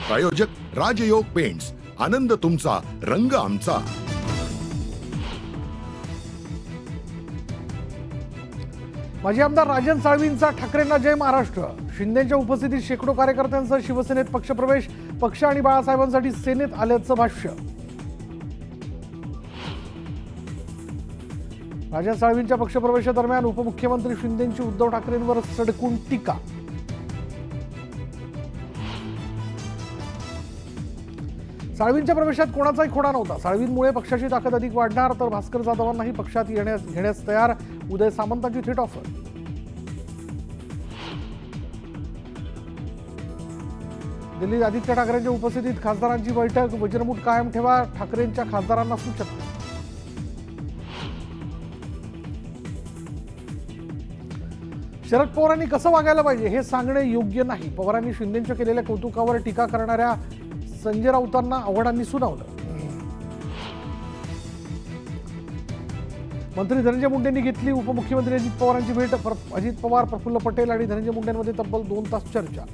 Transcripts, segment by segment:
प्रायोजक राजयोग पेंट्स, आनंद तुमचा, रंग आमचा. माजी आमदार राजन साळवींचा ठाकरेंना जय महाराष्ट्र. शिंदेच्या उपस्थितीत शेकडो कार्यकर्त्यांसह शिवसेनेत पक्षप्रवेश. पक्ष आणि बाळासाहेबांसाठी सेनेत आल्याचं भाष्य. राजन साळवींच्या पक्षप्रवेशादरम्यान उपमुख्यमंत्री शिंदेंची उद्धव ठाकरेंवर सडकून टीका. साळवींच्या प्रवेशात कोणाचाही खोडा नव्हता. साळवींमुळे पक्षाची ताकद अधिक वाढणार, तर भास्कर जाधवांनाही पक्षात घेण्यास तयार. उदय सामंतांची थेट ऑफर. दिल्लीत आदित्य ठाकरेंच्या उपस्थितीत खासदारांची बैठक. वज्रमूठ कायम ठेवा, ठाकरेंच्या खासदारांना सूचना. शरद पवारांनी कसं वागायला पाहिजे हे सांगणे योग्य नाही. पवारांनी शिंदेंच्या केलेल्या कौतुकावर टीका करणाऱ्या संजय राऊतांना आव्हाडांनी सुनावलं. मंत्री धनंजय मुंडेंनी घेतली उपमुख्यमंत्री अजित पवारांची भेट. अजित पवार, प्रफुल्ल पटेल आणि धनंजय मुंडेंमध्ये तब्बल 2 तास चर्चा.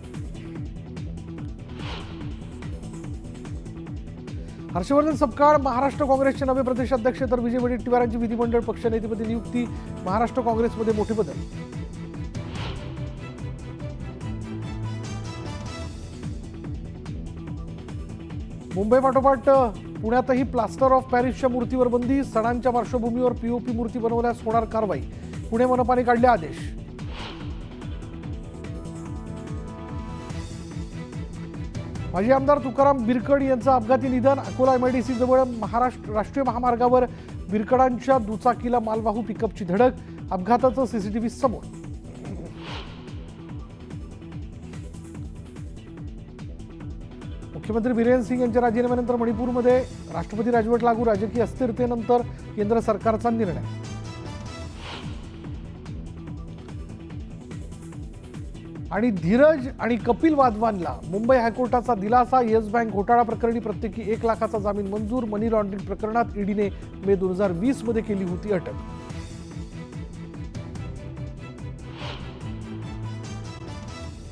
हर्षवर्धन सपकाळ महाराष्ट्र काँग्रेसचे नवे प्रदेशाध्यक्ष, तर विजय वडेट्टीवारांची विधिमंडळ पक्षनेतेपदी नियुक्ती. महाराष्ट्र काँग्रेसमध्ये मोठे बदल. मुंबई पाठोपाठ पुण्यातही प्लास्टर ऑफ पॅरिसच्या मूर्तीवर बंदी. सणांच्या पार्श्वभूमीवर पीओपी मूर्ती बनवल्यास होणार कारवाई. पुणे मनपाने काढले आदेश. माजी आमदार तुकाराम बिरकड यांचं अपघाती निधन. अकोला एमआयडीसी जवळ महाराष्ट्र राष्ट्रीय महामार्गावर बिरकडांच्या दुचाकीला मालवाहू पिकअपची धडक. अपघाताचं सीसीटीव्ही समोर. मुख्यमंत्री बिरेन सिंग यांच्या राजीनाम्यानंतर मणिपूरमध्ये राष्ट्रपती राजवट लागू. राजकीय अस्थिरतेनंतर केंद्र सरकारचा निर्णय. आणि धीरज आणि कपिल वाधवानला मुंबई हायकोर्टाचा दिलासा. येस बँक घोटाळा प्रकरणी प्रत्येकी 1 लाखाचा जामीन मंजूर. मनी लॉन्ड्रिंग प्रकरणात ईडीने मे 2020 मध्ये केली होती अटक.